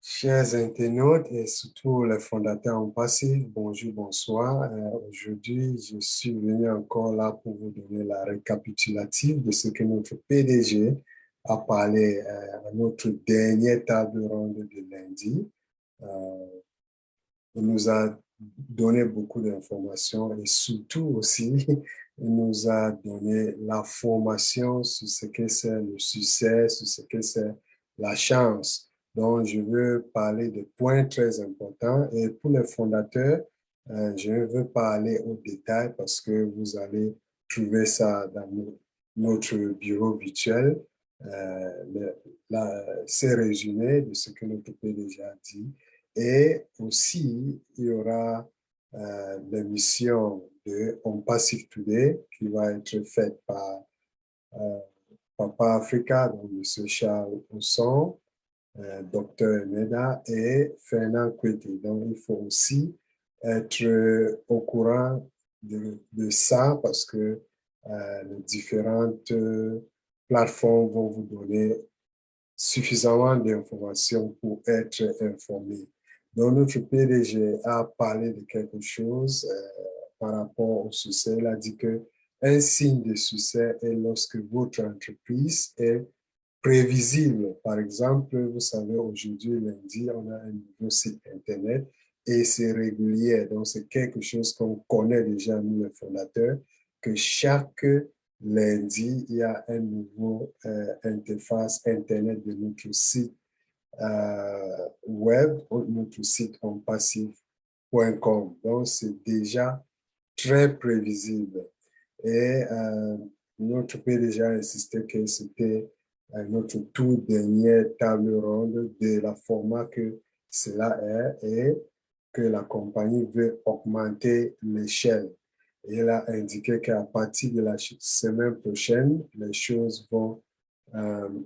Chers internautes et surtout les fondateurs en passé, bonjour, bonsoir. Aujourd'hui, je suis venu encore là pour vous donner la récapitulative de ce que notre PDG a parlé à notre dernière table ronde de lundi. Euh, il nous a donné beaucoup d'informations et surtout aussi, il nous a donné la formation sur ce que c'est le succès, sur ce que c'est la chance. Donc, je veux parler de points très importants et pour les fondateurs, je veux parler au détail parce que vous allez trouver ça dans notre bureau virtuel. Ces résumés de ce que notre PDG a dit et aussi, il y aura l'émission de On Passive Today qui va être faite par euh, Papa Africa, donc M. Charles Ousson, Dr. Emeda et Fernand Kwete. Donc, il faut aussi être au courant de ça parce que les différentes plateformes vont vous donner suffisamment d'informations pour être informé. Donc, notre PDG a parlé de quelque chose par rapport au succès. Il a dit que un signe de succès est lorsque votre entreprise est prévisible. Par exemple, vous savez, aujourd'hui, lundi, on a un nouveau site Internet et c'est régulier. Donc, c'est quelque chose qu'on connaît déjà, nous, les fondateurs, que chaque lundi, il y a un nouveau interface Internet de notre site web, notre site onpassif.com. Donc, c'est déjà très prévisible. Et notre PDG a insisté que c'était notre toute dernière table ronde de la format que cela est et que la compagnie veut augmenter l'échelle. Et elle a indiqué qu'à partir de la semaine prochaine, les choses vont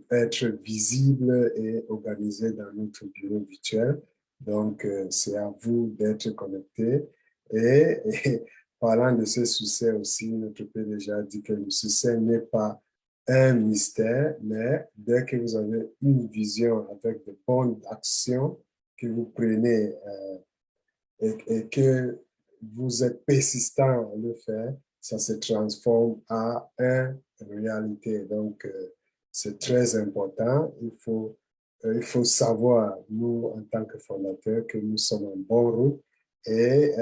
être visibles et organisées dans notre bureau virtuel. Donc, c'est à vous d'être connectés. Et parlant de ce succès aussi, notre PDG a dit que le succès n'est pas un mystère, mais dès que vous avez une vision avec de bonnes actions que vous prenez et que vous êtes persistant à le faire, ça se transforme en une réalité. Donc, c'est très important. Il faut savoir, nous, en tant que fondateurs, que nous sommes en bonne route et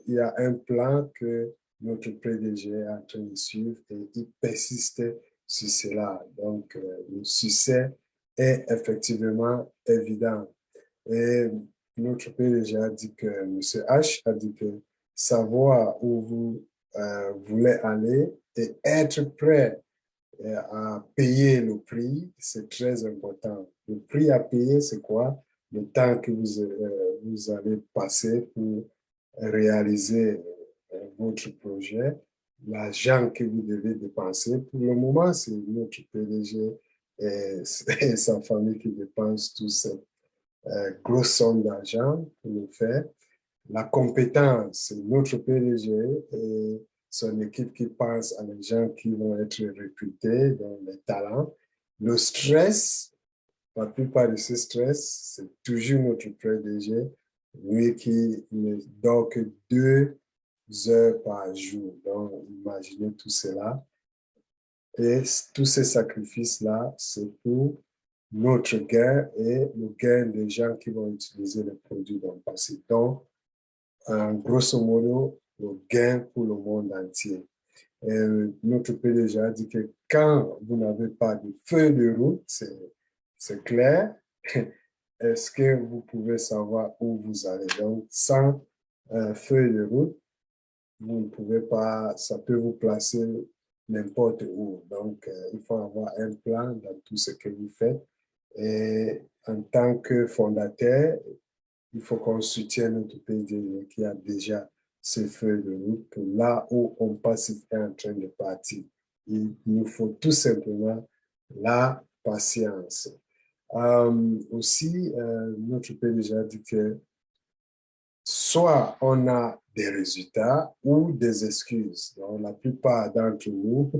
il y a un plan que notre PDG est en train de suivre et il persiste sur cela. Donc, le succès est effectivement évident. Et notre PDG a dit que, Monsieur H a dit que savoir où vous voulez aller et être prêt à payer le prix, c'est très important. Le prix à payer, c'est quoi? Le temps que vous allez passer pour réaliser votre projet, l'argent que vous devez dépenser. Pour le moment, c'est notre PDG et, et sa famille qui dépensent tout ça grosse somme d'argent pour le faire. La compétence, c'est notre PDG et son équipe qui pense à les gens qui vont être recrutés, donc les talents. Le stress, la plupart de ce stress, c'est toujours notre PDG, lui qui ne dort que 2 heures par jour. Donc, imaginez tout cela. Et tous ces sacrifices-là, c'est pour notre gain et le gain des gens qui vont utiliser les produits dans le passé. Donc, en grosso modo, le gain pour le monde entier. Et notre PDG a dit que quand vous n'avez pas de feuille de route, c'est clair, est-ce que vous pouvez savoir où vous allez? Donc, sans feuille de route, vous ne pouvez pas, ça peut vous placer n'importe où. Donc, il faut avoir un plan dans tout ce que vous faites. Et en tant que fondateur, il faut qu'on soutienne notre PDG qui a déjà ce feu de route pour là où on passe est en train de partir. Il nous faut tout simplement la patience. Aussi, notre PDG a dit que soit on a des résultats ou des excuses. Donc, la plupart d'entre nous,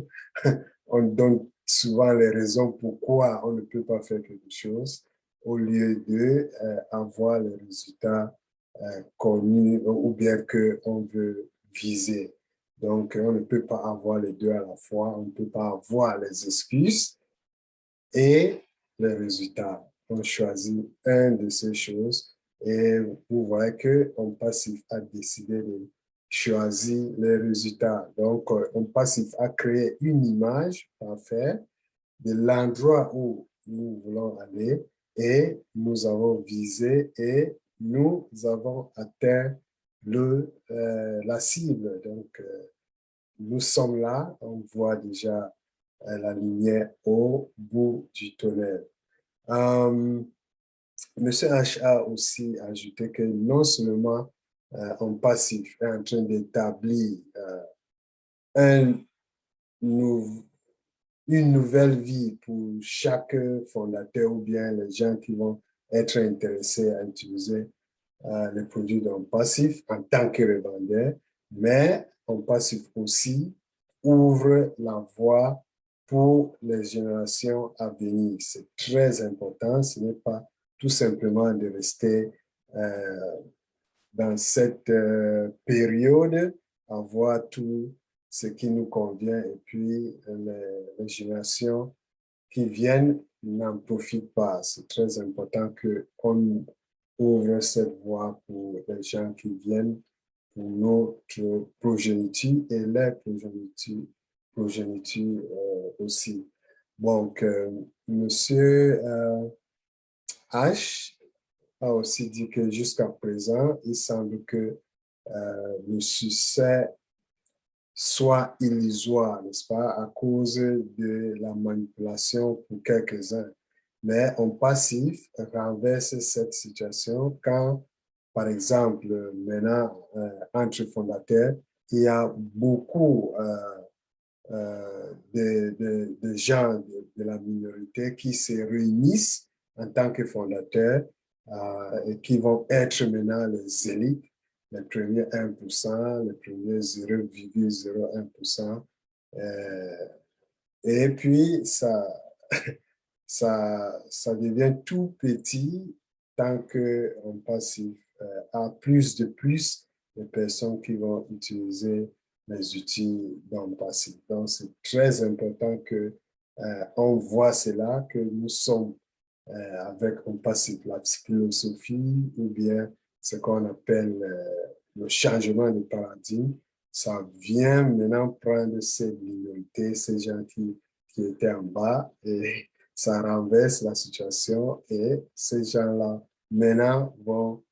on donne souvent les raisons pourquoi on ne peut pas faire quelque chose. au lieu de avoir les résultats connus ou bien qu'on veut viser. Donc, on ne peut pas avoir les deux à la fois. On ne peut pas avoir les excuses et les résultats. On choisit un de ces choses et vous voyez qu'on passif à décider de choisir les résultats. Donc, on passif à créer une image parfaite de l'endroit où nous voulons aller et nous avons visé et nous avons atteint la cible. Donc, nous sommes là, on voit déjà la lumière au bout du tunnel. Monsieur H a aussi ajouté que non seulement en passif est en train d'établir un nou- une nouvelle vie pour chaque fondateur ou bien les gens qui vont être intéressés à utiliser les produits d'un passif en tant que revendeur, mais un passif aussi ouvre la voie pour les générations à venir. C'est très important. Ce n'est pas tout simplement de rester dans cette période, à voir tout ce qui nous convient et puis les générations qui viennent n'en profitent pas. C'est très important qu'on ouvre cette voie pour les gens qui viennent, pour notre progéniture et les progénitures aussi. Donc, Monsieur H a aussi dit que jusqu'à présent, il semble que le succès soit illusoire, n'est-ce pas, à cause de la manipulation pour quelques-uns. Mais en passif, renverse cette situation quand, par exemple, maintenant, entre fondateurs, il y a beaucoup de gens de la minorité qui se réunissent en tant que fondateurs et qui vont être maintenant les élites, les premiers 1%, les premiers 0,01%. Et puis, ça devient tout petit tant qu'on passe à plus de personnes qui vont utiliser les outils dans le passif. Donc, c'est très important que on voit cela, que nous sommes avec un passif, la philosophie ou bien ce qu'on appelle le changement de paradigme. Ça vient maintenant prendre ces minorités, ces gens qui étaient en bas et ça renverse la situation et ces gens-là maintenant vont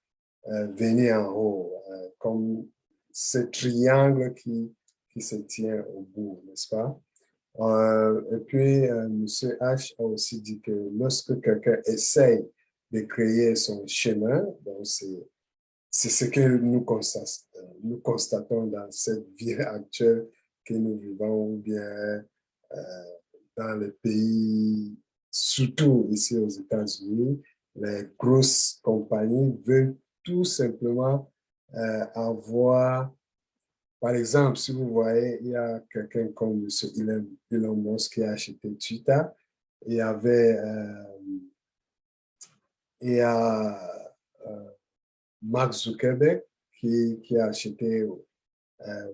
venir en haut, comme ce triangle qui se tient au bout, n'est-ce pas? Et puis, M. H a aussi dit que lorsque quelqu'un essaye de créer son chemin, donc c'est ce que nous constatons dans cette vie actuelle que nous vivons, ou bien dans les pays, surtout ici aux États-Unis, les grosses compagnies veulent tout simplement avoir, par exemple, si vous voyez, il y a quelqu'un comme M. Elon Musk qui a acheté Twitter, il y avait il y a Mark Zuckerberg qui a acheté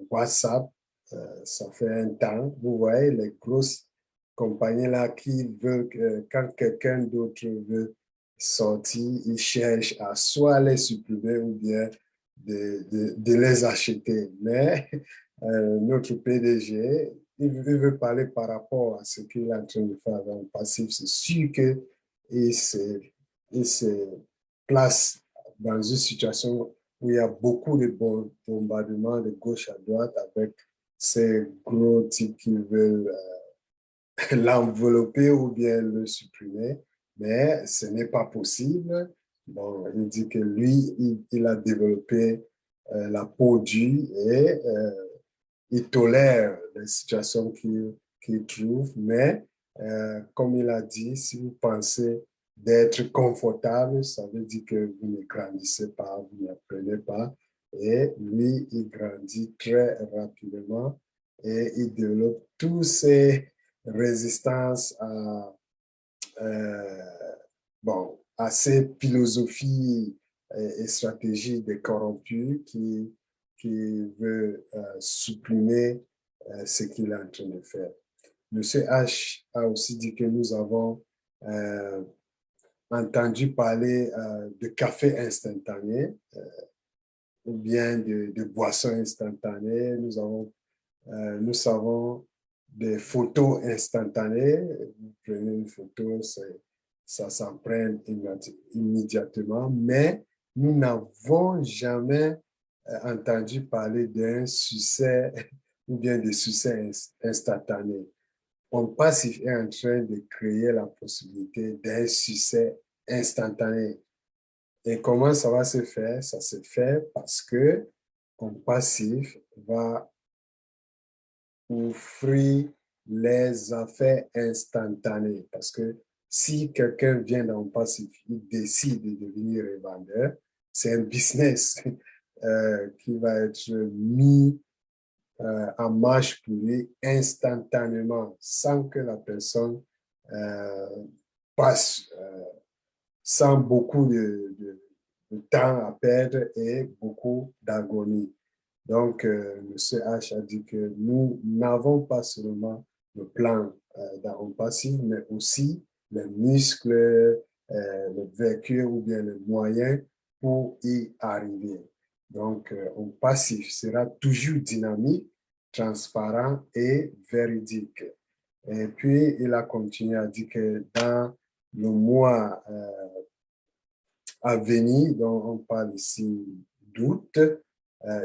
WhatsApp, ça fait un temps. Vous voyez, les grosses compagnies là qui veulent que quand quelqu'un d'autre veut sortir, ils cherchent à soit les supprimer ou bien de les acheter. Mais notre PDG, il veut parler par rapport à ce qu'il est en train de faire dans le passif. C'est sûr qu'il se place dans une situation où il y a beaucoup de bombardements de gauche à droite avec ces gros types qui veulent l'envelopper ou bien le supprimer, mais ce n'est pas possible. Bon, il dit que lui, il a développé la peau dure et il tolère les situations qu'il trouve, mais comme il a dit, si vous pensez d'être confortable, ça veut dire que vous ne grandissez pas, vous n'apprenez pas. Et lui, il grandit très rapidement et il développe tous ces résistances à, bon, à ces philosophies et stratégies des corrompus qui veut supprimer ce qu'il est en train de faire. Monsieur H a aussi dit que nous avons entendu parler de café instantané ou bien de boissons instantanées. Nous savons des photos instantanées. Vous prenez une photo, ça s'emprunte immédiatement, mais nous n'avons jamais entendu parler d'un succès ou bien de succès instantané. On passif est en train de créer la possibilité d'un succès instantané. Et comment ça va se faire? Ça se fait parce que on passif va offrir les affaires instantanées. Parce que si quelqu'un vient dans le passif, il décide de devenir revendeur, c'est un business qui va être mis en marche pour lui instantanément, sans que la personne passe, sans beaucoup de temps à perdre et beaucoup d'agonie. Donc, M. H a dit que nous n'avons pas seulement le plan dans le passif, mais aussi les muscles, le véhicule ou bien les moyens pour y arriver. Donc, un passif sera toujours dynamique, transparent et véridique. Et puis, il a continué à dire que dans le mois à venir, dont on parle ici d'août,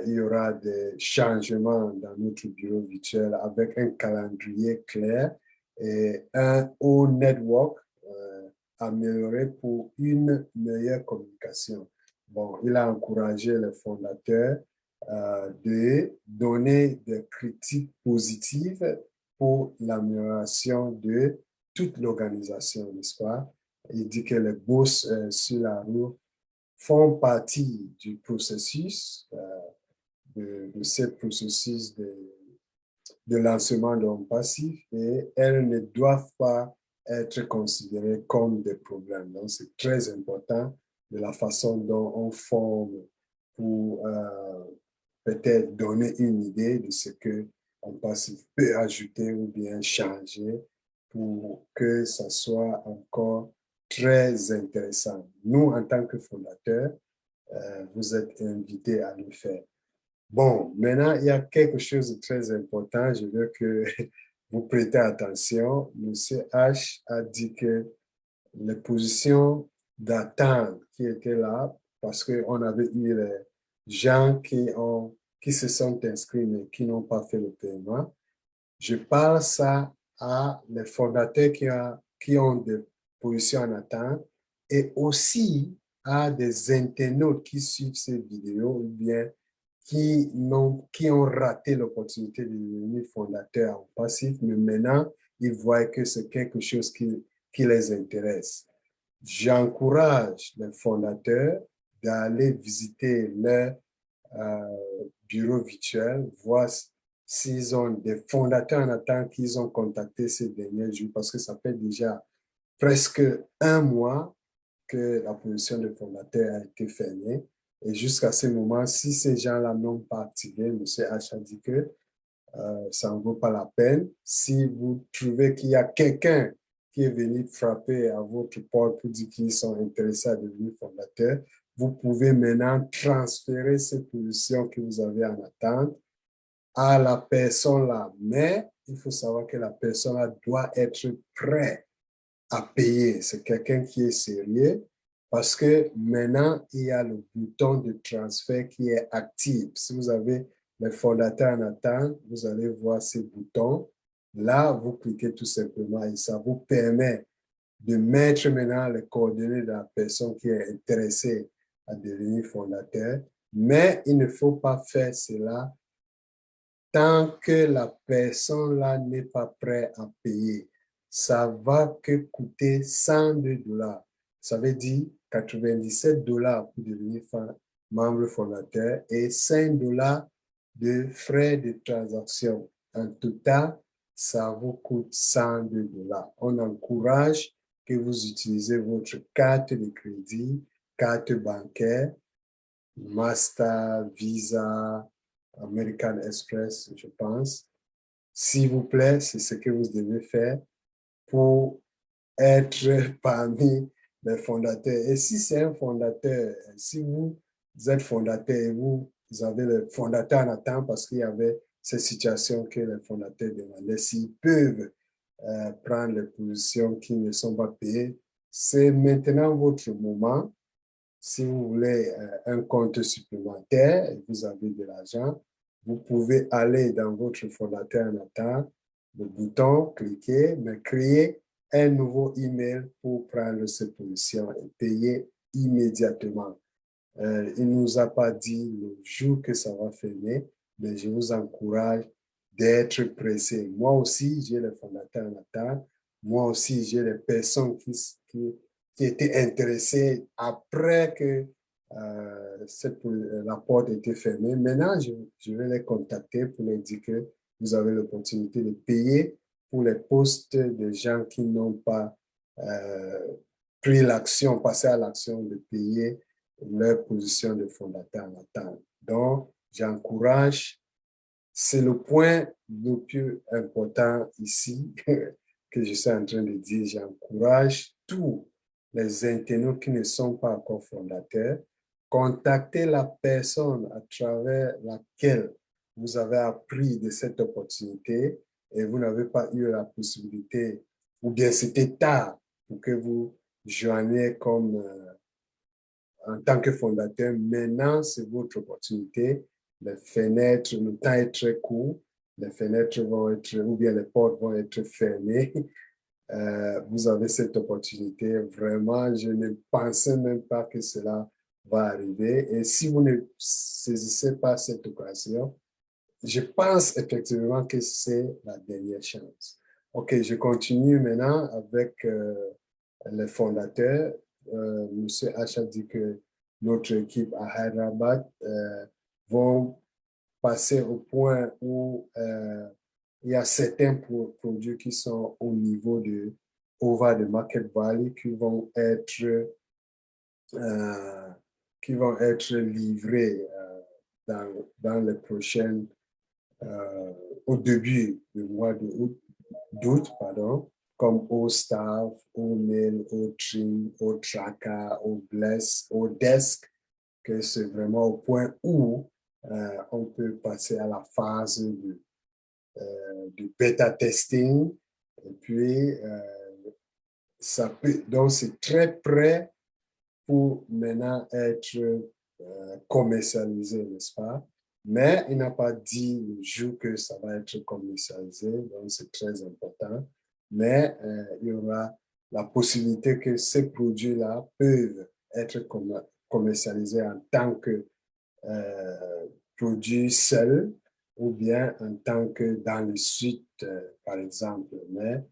il y aura des changements dans notre bureau virtuel avec un calendrier clair et un haut network amélioré pour une meilleure communication. Bon, il a encouragé les fondateurs de donner des critiques positives pour l'amélioration de toute l'organisation, n'est-ce pas? Il dit que les bosses sur la roue font partie du processus, de ce processus de lancement d'un passif et elles ne doivent pas être considérées comme des problèmes. Donc, c'est très important de la façon dont on forme pour peut-être donner une idée de ce que un passif peut ajouter ou bien changer pour que ça soit encore très intéressant. Nous, en tant que fondateurs, vous êtes invités à le faire. Bon, maintenant, il y a quelque chose de très important. Je veux que vous prêtez attention. Monsieur H a dit que les positions d'attente qui étaient là, parce qu'on avait eu les gens qui se sont inscrits mais qui n'ont pas fait le paiement. Je parle ça à les fondateurs qui ont des positions en attente et aussi à des internautes qui suivent ces vidéos ou bien qui ont raté l'opportunité de devenir fondateurs en passif, mais maintenant, ils voient que c'est quelque chose qui les intéresse. J'encourage les fondateurs d'aller visiter leur bureau virtuel, voir s'ils ont des fondateurs en attente qu'ils ont contactés ces derniers jours, parce que ça fait déjà presque un mois que la position de fondateur a été fermée. Et jusqu'à ce moment, si ces gens-là n'ont pas activé, M. H a dit que ça ne vaut pas la peine. Si vous trouvez qu'il y a quelqu'un qui est venu frapper à votre porte pour dire qu'ils sont intéressés à devenir fondateurs, vous pouvez maintenant transférer ces positions que vous avez en attente à la personne là. Mais il faut savoir que la personne là doit être prête à payer. C'est quelqu'un qui est sérieux parce que maintenant, il y a le bouton de transfert qui est actif. Si vous avez les fondateurs en attente, vous allez voir ces boutons. Là, vous cliquez tout simplement et ça vous permet de mettre maintenant les coordonnées de la personne qui est intéressée à devenir fondateur. Mais il ne faut pas faire cela tant que la personne-là n'est pas prête à payer. Ça va que coûter 102 dollars. Ça veut dire 97 dollars pour devenir membre fondateur et 5 dollars de frais de transaction. En total, ça vous coûte 102 dollars. On encourage que vous utilisez votre carte de crédit, carte bancaire, Master, Visa, American Express, je pense. S'il vous plaît, c'est ce que vous devez faire pour être parmi les fondateurs. Et si c'est un fondateur, si vous êtes fondateur et vous avez le fondateur en attente parce qu'il y avait ces situations que les fondateurs demandaient, s'ils peuvent prendre les positions qui ne sont pas payées, c'est maintenant votre moment. Si vous voulez un compte supplémentaire et vous avez de l'argent, vous pouvez aller dans votre fondateur en attente, le bouton, cliquer, mais créer un nouveau email pour prendre cette position et payer immédiatement. Il ne nous a pas dit le jour que ça va fermer, mais je vous encourage d'être pressé. Moi aussi, j'ai les fondateurs en attente. Moi aussi, j'ai les personnes qui étaient intéressées après que la porte était fermée. Maintenant, je vais les contacter pour leur dire que vous avez l'opportunité de payer pour les postes de gens qui n'ont pas pris l'action, passé à l'action de payer leur position de fondateur en attente. Donc, j'encourage, c'est le point le plus important ici que je suis en train de dire, j'encourage tous les internautes qui ne sont pas encore fondateurs, contactez la personne à travers laquelle vous avez appris de cette opportunité et vous n'avez pas eu la possibilité, ou bien c'était tard pour que vous joigniez comme en tant que fondateur. Maintenant, c'est votre opportunité. Les fenêtres, le temps est très court. Les fenêtres vont être, ou bien les portes vont être fermées. Vous avez cette opportunité. Vraiment, je ne pensais même pas que cela va arriver. Et si vous ne saisissez pas cette occasion, je pense effectivement que c'est la dernière chance. OK, je continue maintenant avec les fondateurs. Monsieur H a dit que notre équipe à Hyderabad vont passer au point où il y a certains produits qui sont au niveau de over the Market Valley euh, qui vont être livrés dans les prochaines, au début du mois d'août, pardon, comme au staff, au mail, au trim, au tracker, au bless, au desk, que c'est vraiment au point où on peut passer à la phase du bêta testing. Et puis, ça peut, donc c'est très prêt pour maintenant être commercialisé, n'est-ce pas? Mais il n'a pas dit le jour que ça va être commercialisé, donc c'est très important. Mais il y aura la possibilité que ces produits-là peuvent être commercialisés en tant que produits seuls ou bien en tant que dans les suites, par exemple. Mais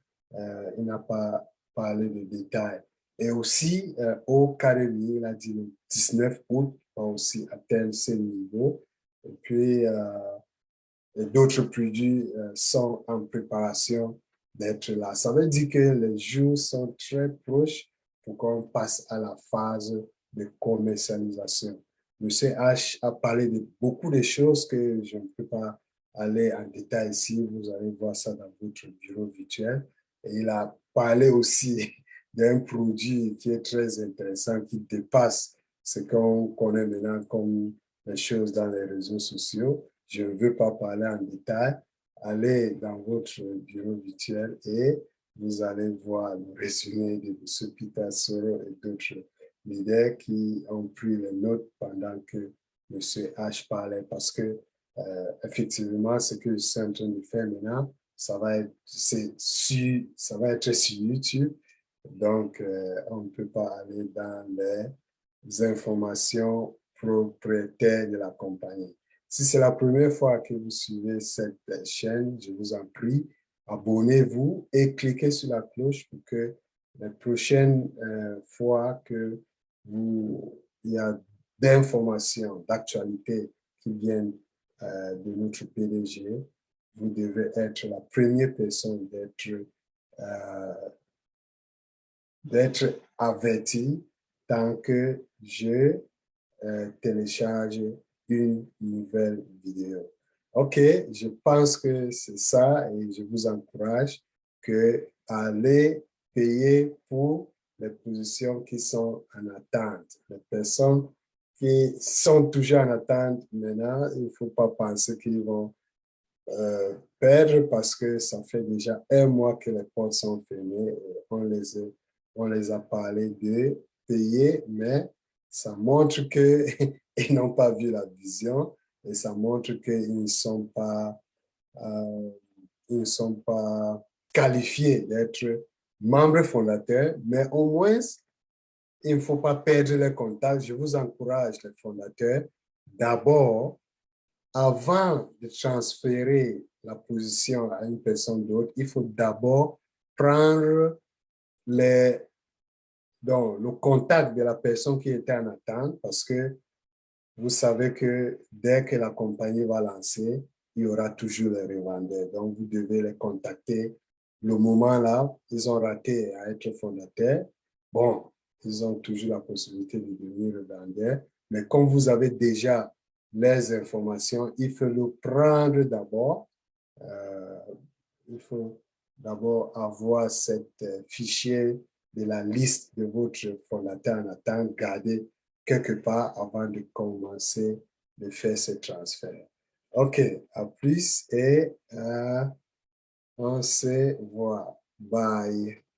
il n'a pas parlé de détails. Et aussi, au Carélie, il a dit le 19 août, on va aussi atteindre ce niveau. Et puis, d'autres produits sont en préparation d'être là. Ça veut dire que les jours sont très proches pour qu'on passe à la phase de commercialisation. Monsieur H a parlé de beaucoup de choses que je ne peux pas aller en détail ici. Vous allez voir ça dans votre bureau virtuel. Et il a parlé aussi d'un produit qui est très intéressant, qui dépasse ce qu'on connaît maintenant comme les choses dans les réseaux sociaux. Je ne veux pas parler en détail. Allez dans votre bureau virtuel et vous allez voir le résumé de M. Peter Soro et d'autres leaders qui ont pris les notes pendant que M. H parlait parce que effectivement, ce que je suis en train de faire maintenant, ça va être sur YouTube. Donc, on ne peut pas aller dans les informations propriétaires de la compagnie. Si c'est la première fois que vous suivez cette chaîne, je vous en prie, abonnez-vous et cliquez sur la cloche pour que les prochaines fois que il y a d'informations, d'actualités qui viennent de notre PDG, vous devez être la première personne d'être d'être averti tant que je télécharge une nouvelle vidéo. OK, je pense que c'est ça et je vous encourage que allez payer pour les positions qui sont en attente. Les personnes qui sont toujours en attente maintenant, il ne faut pas penser qu'ils vont perdre parce que ça fait déjà un mois que les portes sont fermées et on les a parlé de payer, mais ça montre qu'ils n'ont pas vu la vision et ça montre qu'ils ils ne sont pas qualifiés d'être membres fondateurs, mais au moins, il ne faut pas perdre les contacts. Je vous encourage, les fondateurs, d'abord avant de transférer la position à une personne d'autre, il faut d'abord prendre les, donc, le contact de la personne qui était en attente parce que vous savez que dès que la compagnie va lancer, il y aura toujours les revendeurs. Donc, vous devez les contacter. Le moment là, ils ont raté à être fondateurs. Bon, ils ont toujours la possibilité de devenir revendeurs. Mais comme vous avez déjà les informations, il faut le prendre d'abord. Euh, il faut d'abord avoir cette fichier de la liste de votre fondateur en attente, garder quelque part avant de commencer de faire ce transfert. OK, à plus et on se voit. Bye.